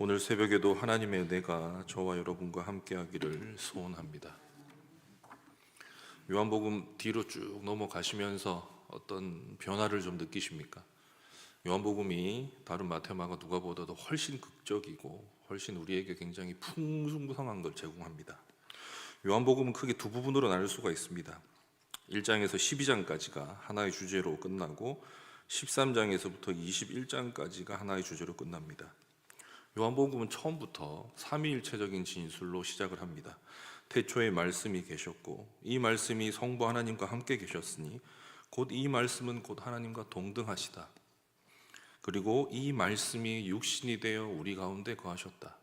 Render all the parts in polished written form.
오늘 새벽에도 하나님의 은혜가 저와 여러분과 함께하기를 소원합니다. 요한복음 뒤로 쭉 넘어가시면서 어떤 변화를 좀 느끼십니까? 요한복음이 다른 마태, 마가, 누가보다도 훨씬 극적이고 훨씬 우리에게 굉장히 풍성한 걸 제공합니다. 요한복음은 크게 두 부분으로 나눌 수가 있습니다. 1장에서 12장까지가 하나의 주제로 끝나고 13장에서부터 21장까지가 하나의 주제로 끝납니다. 요한복음은 처음부터 삼위일체적인 진술로 시작을 합니다. 태초에 말씀이 계셨고 이 말씀이 성부 하나님과 함께 계셨으니 곧 이 말씀은 곧 하나님과 동등하시다. 그리고 이 말씀이 육신이 되어 우리 가운데 거하셨다.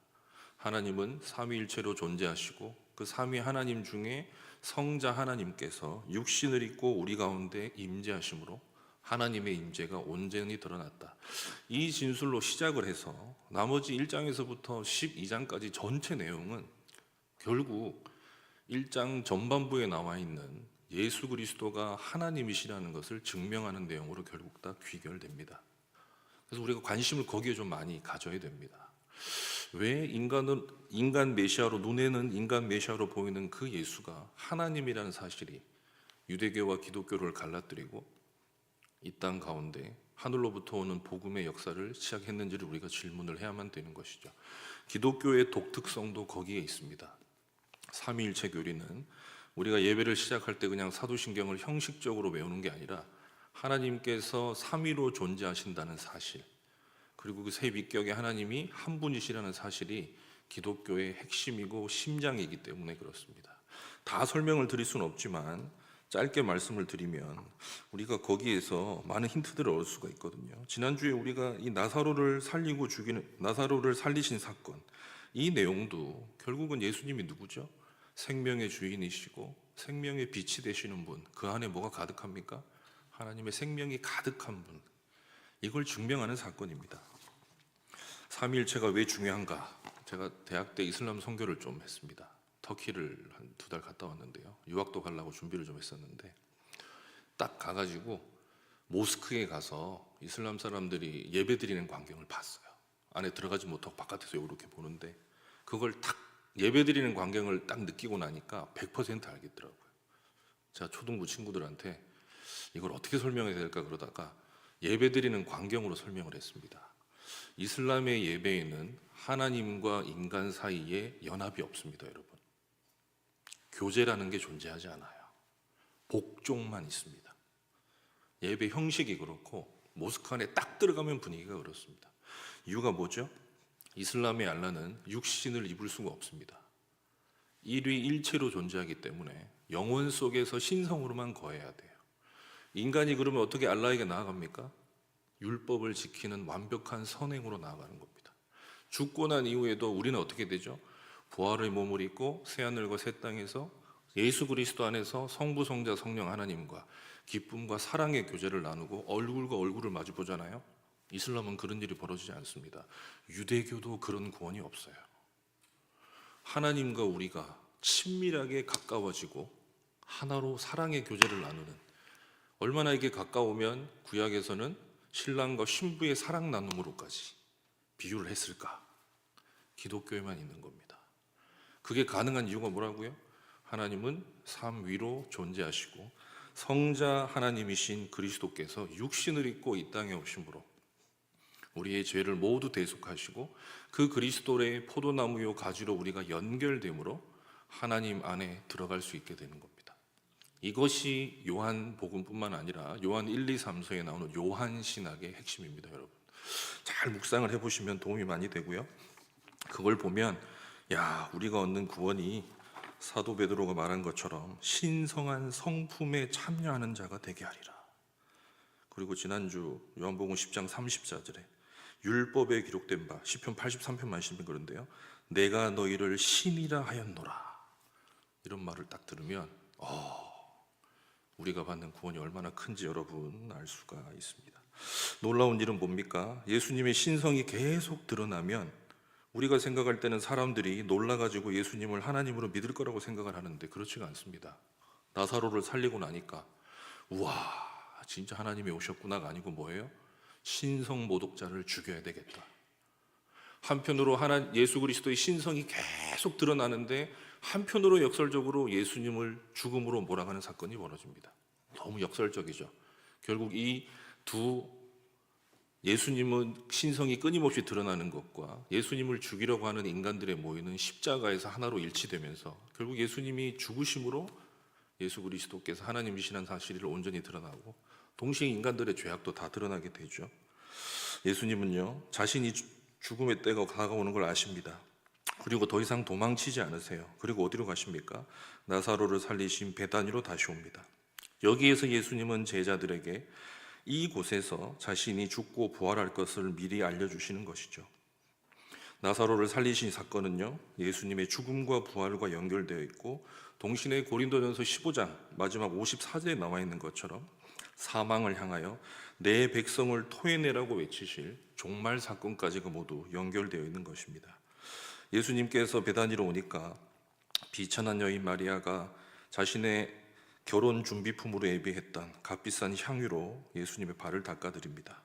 하나님은 삼위일체로 존재하시고 그 삼위 하나님 중에 성자 하나님께서 육신을 입고 우리 가운데 임재하심으로 하나님의 임재가 온전히 드러났다. 이 진술로 시작을 해서 나머지 1장에서부터 12장까지 전체 내용은 결국 1장 전반부에 나와 있는 예수 그리스도가 하나님이시라는 것을 증명하는 내용으로 결국 다 귀결됩니다. 그래서 우리가 관심을 거기에 좀 많이 가져야 됩니다. 왜 인간 메시아로, 눈에는 인간 메시아로 보이는 그 예수가 하나님이라는 사실이 유대교와 기독교를 갈라뜨리고 이 땅 가운데 하늘로부터 오는 복음의 역사를 시작했는지를 우리가 질문을 해야만 되는 것이죠. 기독교의 독특성도 거기에 있습니다. 삼위일체 교리는 우리가 예배를 시작할 때 그냥 사도신경을 형식적으로 외우는 게 아니라 하나님께서 삼위로 존재하신다는 사실, 그리고 그 세 위격의 하나님이 한 분이시라는 사실이 기독교의 핵심이고 심장이기 때문에 그렇습니다. 다 설명을 드릴 수는 없지만 짧게 말씀을 드리면 우리가 거기에서 많은 힌트들을 얻을 수가 있거든요. 지난주에 우리가 이 나사로를 살리신 사건, 이 내용도 결국은 예수님이 누구죠? 생명의 주인이시고 생명의 빛이 되시는 분, 그 안에 뭐가 가득합니까? 하나님의 생명이 가득한 분, 이걸 증명하는 사건입니다. 삼위일체가 왜 중요한가? 제가 대학 때 이슬람 선교를 좀 했습니다. 터키를 한 2달 갔다 왔는데요. 유학도 가려고 준비를 좀 했었는데 딱 가가지고 모스크에 가서 이슬람 사람들이 예배 드리는 광경을 봤어요. 안에 들어가지 못하고 바깥에서 이렇게 보는데 그걸 딱 예배 드리는 광경을 딱 느끼고 나니까 100% 알겠더라고요. 제가 초등부 친구들한테 이걸 어떻게 설명해야 될까 그러다가 예배 드리는 광경으로 설명을 했습니다. 이슬람의 예배에는 하나님과 인간 사이에 연합이 없습니다, 여러분. 교제라는 게 존재하지 않아요. 복종만 있습니다. 예배 형식이 그렇고 모스크 안에 딱 들어가면 분위기가 그렇습니다. 이유가 뭐죠? 이슬람의 알라는 육신을 입을 수가 없습니다. 일위일체로 존재하기 때문에 영혼 속에서 신성으로만 거해야 돼요. 인간이 그러면 어떻게 알라에게 나아갑니까? 율법을 지키는 완벽한 선행으로 나아가는 겁니다. 죽고 난 이후에도 우리는 어떻게 되죠? 부활의 몸을 입고 새하늘과 새 땅에서 예수 그리스도 안에서 성부, 성자, 성령 하나님과 기쁨과 사랑의 교제를 나누고 얼굴과 얼굴을 마주 보잖아요. 이슬람은 그런 일이 벌어지지 않습니다. 유대교도 그런 구원이 없어요. 하나님과 우리가 친밀하게 가까워지고 하나로 사랑의 교제를 나누는, 얼마나 이게 가까우면 구약에서는 신랑과 신부의 사랑 나눔으로까지 비유를 했을까? 기독교에만 있는 겁니다. 그게 가능한 이유가 뭐라고요? 하나님은 삼위로 존재하시고 성자 하나님이신 그리스도께서 육신을 입고 이 땅에 오심으로 우리의 죄를 모두 대속하시고 그 그리스도의 포도나무요 가지로 우리가 연결됨으로 하나님 안에 들어갈 수 있게 되는 겁니다. 이것이 요한복음뿐만 아니라 요한 1, 2, 3서에 나오는 요한신학의 핵심입니다, 여러분. 잘 묵상을 해보시면 도움이 많이 되고요. 그걸 보면 우리가 얻는 구원이 사도 베드로가 말한 것처럼 신성한 성품에 참여하는 자가 되게 하리라. 그리고 지난주 요한복음 10장 30절에 율법에 기록된 바 시편 83편 말씀이 그런데요, 내가 너희를 신이라 하였노라, 이런 말을 딱 들으면 우리가 받는 구원이 얼마나 큰지 여러분 알 수가 있습니다. 놀라운 일은 뭡니까? 예수님의 신성이 계속 드러나면 우리가 생각할 때는 사람들이 놀라가지고 예수님을 하나님으로 믿을 거라고 생각을 하는데 그렇지가 않습니다. 나사로를 살리고 나니까 우와, 진짜 하나님이 오셨구나가 아니고 뭐예요? 신성 모독자를 죽여야 되겠다. 한편으로 예수 그리스도의 신성이 계속 드러나는데 한편으로 역설적으로 예수님을 죽음으로 몰아가는 사건이 벌어집니다. 너무 역설적이죠. 결국 이 두 예수님은 신성이 끊임없이 드러나는 것과 예수님을 죽이려고 하는 인간들의 모이는 십자가에서 하나로 일치되면서 결국 예수님이 죽으심으로 예수 그리스도께서 하나님이시라는 사실이 온전히 드러나고 동시에 인간들의 죄악도 다 드러나게 되죠. 예수님은요, 자신이 죽음의 때가 다가오는 걸 아십니다. 그리고 더 이상 도망치지 않으세요. 그리고 어디로 가십니까? 나사로를 살리신 베다니로 다시 옵니다. 여기에서 예수님은 제자들에게 이곳에서 자신이 죽고 부활할 것을 미리 알려주시는 것이죠. 나사로를 살리신 사건은요, 예수님의 죽음과 부활과 연결되어 있고 동시에 고린도전서 15장 마지막 54절에 나와 있는 것처럼 사망을 향하여 내 백성을 토해내라고 외치실 종말 사건까지가 모두 연결되어 있는 것입니다. 예수님께서 베다니로 오니까 비천한 여인 마리아가 자신의 결혼 준비품으로 예비했던 값비싼 향유로 예수님의 발을 닦아드립니다.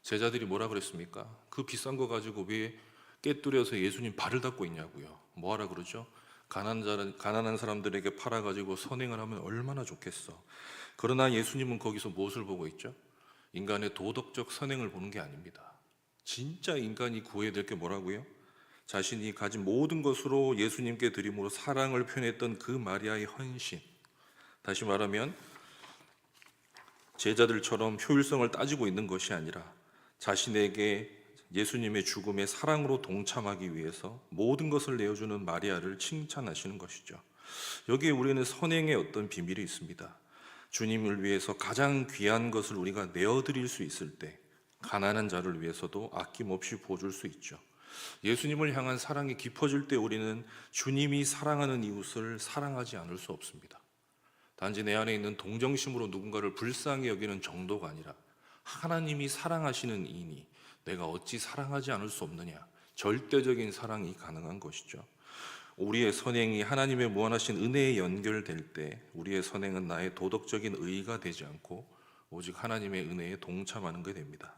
제자들이 뭐라 그랬습니까? 그 비싼 거 가지고 왜 깨뚫여서 예수님 발을 닦고 있냐고요. 뭐하라 그러죠? 가난한 사람들에게 팔아가지고 선행을 하면 얼마나 좋겠어. 그러나 예수님은 거기서 무엇을 보고 있죠? 인간의 도덕적 선행을 보는 게 아닙니다. 진짜 인간이 구해야 될 게 뭐라고요? 자신이 가진 모든 것으로 예수님께 드림으로 사랑을 표현했던 그 마리아의 헌신. 다시 말하면 제자들처럼 효율성을 따지고 있는 것이 아니라 자신에게 예수님의 죽음에 사랑으로 동참하기 위해서 모든 것을 내어주는 마리아를 칭찬하시는 것이죠. 여기에 우리는 선행의 어떤 비밀이 있습니다. 주님을 위해서 가장 귀한 것을 우리가 내어드릴 수 있을 때 가난한 자를 위해서도 아낌없이 부어줄 수 있죠. 예수님을 향한 사랑이 깊어질 때 우리는 주님이 사랑하는 이웃을 사랑하지 않을 수 없습니다. 단지 내 안에 있는 동정심으로 누군가를 불쌍히 여기는 정도가 아니라 하나님이 사랑하시는 이니 내가 어찌 사랑하지 않을 수 없느냐, 절대적인 사랑이 가능한 것이죠. 우리의 선행이 하나님의 무한하신 은혜에 연결될 때 우리의 선행은 나의 도덕적인 의의가 되지 않고 오직 하나님의 은혜에 동참하는 게 됩니다.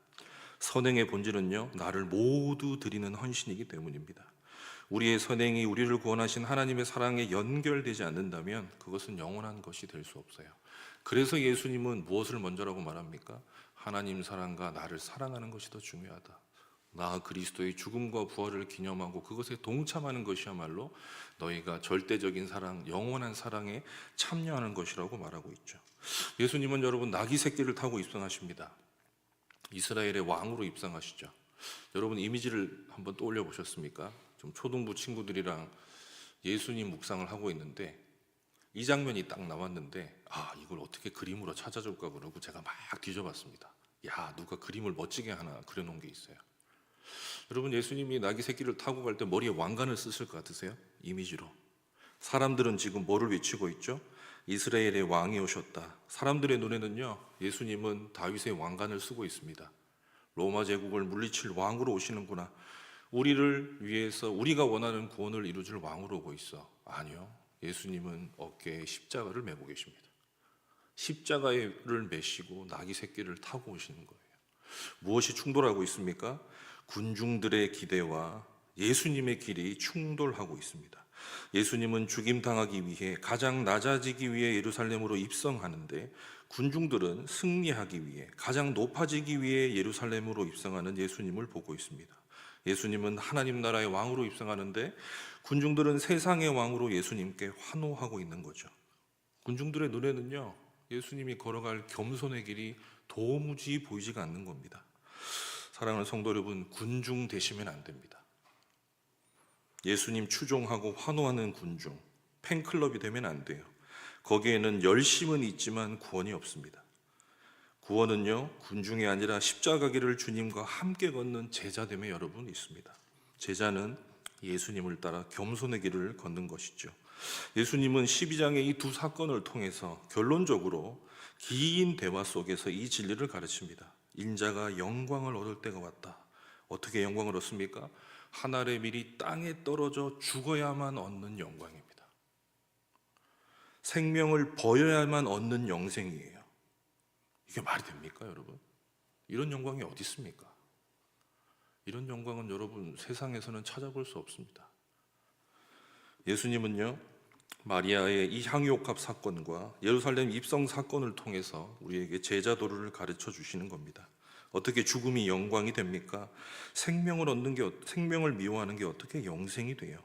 선행의 본질은요, 나를 모두 드리는 헌신이기 때문입니다. 우리의 선행이 우리를 구원하신 하나님의 사랑에 연결되지 않는다면 그것은 영원한 것이 될 수 없어요. 그래서 예수님은 무엇을 먼저라고 말합니까? 하나님 사랑과 나를 사랑하는 것이 더 중요하다. 나 그리스도의 죽음과 부활을 기념하고 그것에 동참하는 것이야말로 너희가 절대적인 사랑, 영원한 사랑에 참여하는 것이라고 말하고 있죠. 예수님은 여러분 나귀 새끼를 타고 입성하십니다. 이스라엘의 왕으로 입성하시죠. 여러분 이미지를 한번 떠올려 보셨습니까? 좀 초등부 친구들이랑 예수님 묵상을 하고 있는데 이 장면이 딱 나왔는데 이걸 어떻게 그림으로 찾아줄까 그러고 제가 막 뒤져봤습니다. 누가 그림을 멋지게 하나 그려놓은 게 있어요. 여러분 예수님이 나귀 새끼를 타고 갈 때 머리에 왕관을 쓰실 것 같으세요? 이미지로. 사람들은 지금 뭐를 외치고 있죠? 이스라엘의 왕이 오셨다. 사람들의 눈에는요, 예수님은 다윗의 왕관을 쓰고 있습니다. 로마 제국을 물리칠 왕으로 오시는구나. 우리를 위해서 우리가 원하는 구원을 이루줄 왕으로 오고 있어. 아니요, 예수님은 어깨에 십자가를 메고 계십니다. 십자가를 메시고 나귀 새끼를 타고 오시는 거예요. 무엇이 충돌하고 있습니까? 군중들의 기대와 예수님의 길이 충돌하고 있습니다. 예수님은 죽임당하기 위해 가장 낮아지기 위해 예루살렘으로 입성하는데 군중들은 승리하기 위해 가장 높아지기 위해 예루살렘으로 입성하는 예수님을 보고 있습니다. 예수님은 하나님 나라의 왕으로 입성하는데 군중들은 세상의 왕으로 예수님께 환호하고 있는 거죠. 군중들의 눈에는요, 예수님이 걸어갈 겸손의 길이 도무지 보이지가 않는 겁니다. 사랑하는 성도 여러분, 군중 되시면 안 됩니다. 예수님 추종하고 환호하는 군중, 팬클럽이 되면 안 돼요. 거기에는 열심은 있지만 구원이 없습니다. 구원은요, 군중이 아니라 십자가길을 주님과 함께 걷는 제자됨에 여러분 있습니다. 제자는 예수님을 따라 겸손의 길을 걷는 것이죠. 예수님은 12장의 이 두 사건을 통해서 결론적으로 긴 대화 속에서 이 진리를 가르칩니다. 인자가 영광을 얻을 때가 왔다. 어떻게 영광을 얻습니까? 하늘의 밀이 땅에 떨어져 죽어야만 얻는 영광입니다. 생명을 버려야만 얻는 영생이에요. 이게 말이 됩니까, 여러분? 이런 영광이 어디 있습니까? 이런 영광은 여러분 세상에서는 찾아볼 수 없습니다. 예수님은요, 마리아의 이 향유옥합 사건과 예루살렘 입성 사건을 통해서 우리에게 제자도를 가르쳐 주시는 겁니다. 어떻게 죽음이 영광이 됩니까? 생명을 미워하는 게 어떻게 영생이 돼요?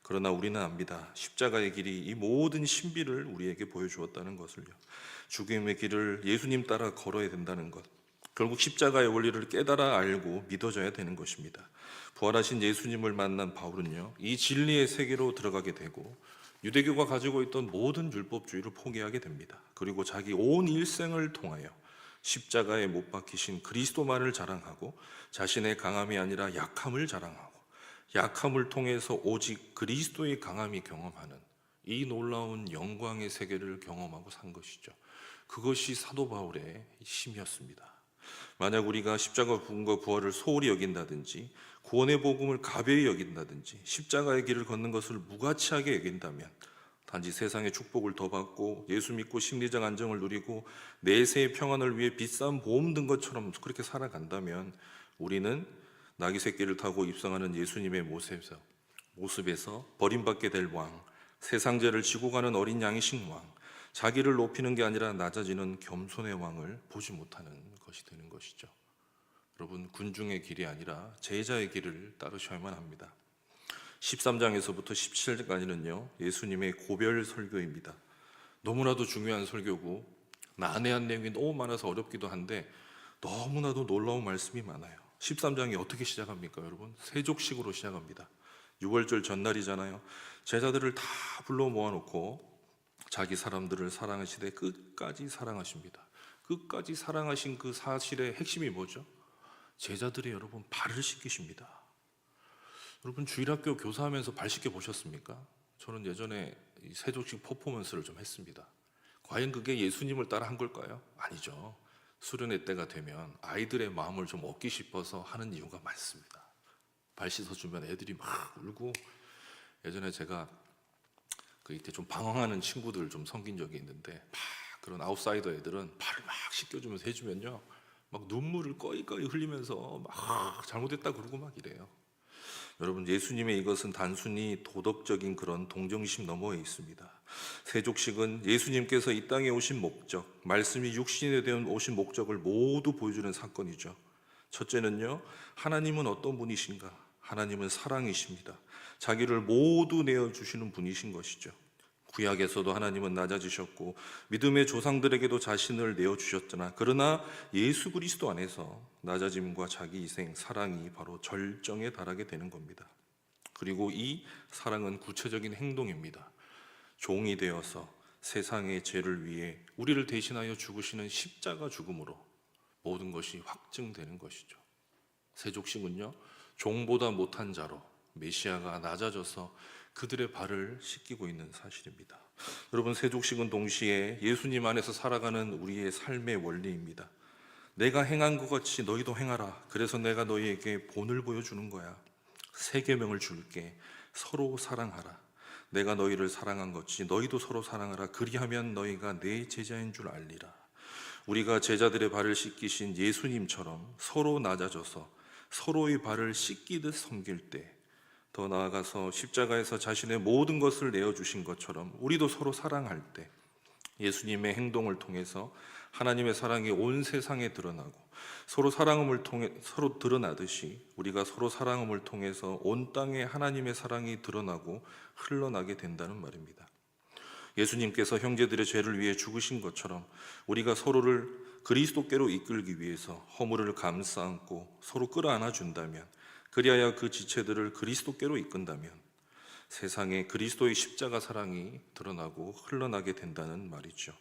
그러나 우리는 압니다. 십자가의 길이 이 모든 신비를 우리에게 보여주었다는 것을요. 죽음의 길을 예수님 따라 걸어야 된다는 것, 결국 십자가의 원리를 깨달아 알고 믿어져야 되는 것입니다. 부활하신 예수님을 만난 바울은요, 이 진리의 세계로 들어가게 되고 유대교가 가지고 있던 모든 율법주의를 포기하게 됩니다. 그리고 자기 온 일생을 통하여 십자가에 못 박히신 그리스도만을 자랑하고 자신의 강함이 아니라 약함을 자랑하고 약함을 통해서 오직 그리스도의 강함이 경험하는 이 놀라운 영광의 세계를 경험하고 산 것이죠. 그것이 사도 바울의 힘이었습니다. 만약 우리가 십자가 죽음과 부활을 소홀히 여긴다든지 구원의 복음을 가벼이 여긴다든지 십자가의 길을 걷는 것을 무가치하게 여긴다면 단지 세상의 축복을 더 받고 예수 믿고 심리적 안정을 누리고 내세의 평안을 위해 비싼 보험 든 것처럼 그렇게 살아간다면 우리는 나귀 새끼를 타고 입성하는 예수님의 모습에서 버림받게 될 왕, 세상 죄를 지고 가는 어린 양이신 왕, 자기를 높이는 게 아니라 낮아지는 겸손의 왕을 보지 못하는 것이 되는 것이죠. 여러분, 군중의 길이 아니라 제자의 길을 따르셔야만 합니다. 13장에서부터 17장까지는요 예수님의 고별 설교입니다. 너무나도 중요한 설교고 난해한 내용이 너무 많아서 어렵기도 한데 너무나도 놀라운 말씀이 많아요. 13장이 어떻게 시작합니까 여러분? 세족식으로 시작합니다. 6월절 전날이잖아요. 제자들을 다 불러 모아놓고 자기 사람들을 사랑하시되 끝까지 사랑하십니다. 끝까지 사랑하신 그 사실의 핵심이 뭐죠? 제자들이 여러분 발을 씻기십니다. 여러분 주일학교 교사하면서 발 씻겨 보셨습니까? 저는 예전에 이 세족식 퍼포먼스를 좀 했습니다. 과연 그게 예수님을 따라 한 걸까요? 아니죠. 수련회 때가 되면 아이들의 마음을 좀 얻기 싶어서 하는 이유가 많습니다. 발 씻어주면 애들이 막 울고, 예전에 제가 그 이때 좀 방황하는 친구들 좀 섬긴 적이 있는데 막 그런 아웃사이더 애들은 발을 막 씻겨주면서 해주면요 막 눈물을 꺼이꺼이 흘리면서 막 잘못했다 그러고 막 이래요. 여러분, 예수님의 이것은 단순히 도덕적인 그런 동정심 너머에 있습니다. 세족식은 예수님께서 이 땅에 오신 목적, 말씀이 육신에 되어 오신 목적을 모두 보여주는 사건이죠. 첫째는요, 하나님은 어떤 분이신가? 하나님은 사랑이십니다. 자기를 모두 내어주시는 분이신 것이죠. 구약에서도 하나님은 낮아지셨고 믿음의 조상들에게도 자신을 내어주셨잖아. 그러나 예수 그리스도 안에서 낮아짐과 자기 희생, 사랑이 바로 절정에 달하게 되는 겁니다. 그리고 이 사랑은 구체적인 행동입니다. 종이 되어서 세상의 죄를 위해 우리를 대신하여 죽으시는 십자가 죽음으로 모든 것이 확증되는 것이죠. 세족식은요, 종보다 못한 자로 메시아가 낮아져서 그들의 발을 씻기고 있는 사실입니다. 여러분, 세족식은 동시에 예수님 안에서 살아가는 우리의 삶의 원리입니다. 내가 행한 것 같이 너희도 행하라. 그래서 내가 너희에게 본을 보여주는 거야. 세 계명을 줄게. 서로 사랑하라. 내가 너희를 사랑한 것이 너희도 서로 사랑하라. 그리하면 너희가 내 제자인 줄 알리라. 우리가 제자들의 발을 씻기신 예수님처럼 서로 낮아져서 서로의 발을 씻기듯 섬길 때, 더 나아가서 십자가에서 자신의 모든 것을 내어주신 것처럼 우리도 서로 사랑할 때 예수님의 행동을 통해서 하나님의 사랑이 온 세상에 드러나고 서로 사랑함을 통해 서로 드러나듯이 우리가 서로 사랑함을 통해서 온 땅에 하나님의 사랑이 드러나고 흘러나게 된다는 말입니다. 예수님께서 형제들의 죄를 위해 죽으신 것처럼 우리가 서로를 그리스도께로 이끌기 위해서 허물을 감싸 안고 서로 끌어안아 준다면, 그리하여 그 지체들을 그리스도께로 이끈다면 세상에 그리스도의 십자가 사랑이 드러나고 흘러나게 된다는 말이죠.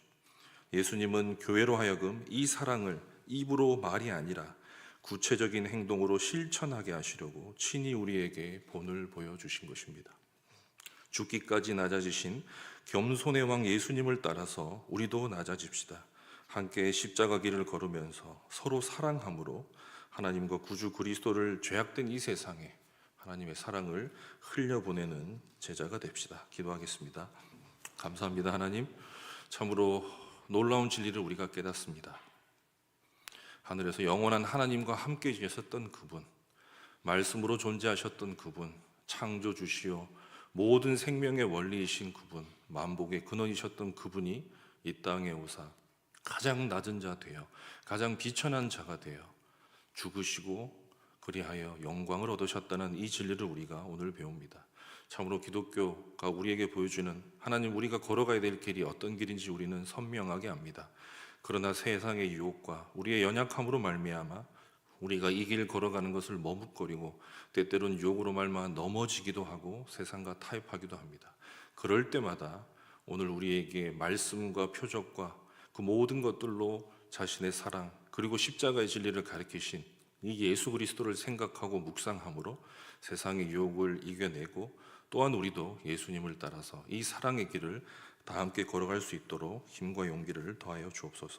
예수님은 교회로 하여금 이 사랑을 입으로 말이 아니라 구체적인 행동으로 실천하게 하시려고 친히 우리에게 본을 보여주신 것입니다. 죽기까지 낮아지신 겸손의 왕 예수님을 따라서 우리도 낮아집시다. 함께 십자가 길을 걸으면서 서로 사랑함으로 하나님과 구주 그리스도를 죄악된 이 세상에 하나님의 사랑을 흘려보내는 제자가 됩시다. 기도하겠습니다. 감사합니다. 하나님, 참으로 놀라운 진리를 우리가 깨닫습니다. 하늘에서 영원한 하나님과 함께 계셨던 그분, 말씀으로 존재하셨던 그분, 창조주시오 모든 생명의 원리이신 그분, 만복의 근원이셨던 그분이 이 땅에 오사 가장 낮은 자 되어 가장 비천한 자가 되어 죽으시고 그리하여 영광을 얻으셨다는 이 진리를 우리가 오늘 배웁니다. 참으로 기독교가 우리에게 보여주는 하나님 우리가 걸어가야 될 길이 어떤 길인지 우리는 선명하게 압니다. 그러나 세상의 유혹과 우리의 연약함으로 말미암아 우리가 이 길 걸어가는 것을 머뭇거리고 때때로는 유혹으로 말미암아 넘어지기도 하고 세상과 타협하기도 합니다. 그럴 때마다 오늘 우리에게 말씀과 표적과 그 모든 것들로 자신의 사랑 그리고 십자가의 진리를 가르치신 이 예수 그리스도를 생각하고 묵상함으로 세상의 유혹을 이겨내고 또한 우리도 예수님을 따라서 이 사랑의 길을 다 함께 걸어갈 수 있도록 힘과 용기를 더하여 주옵소서.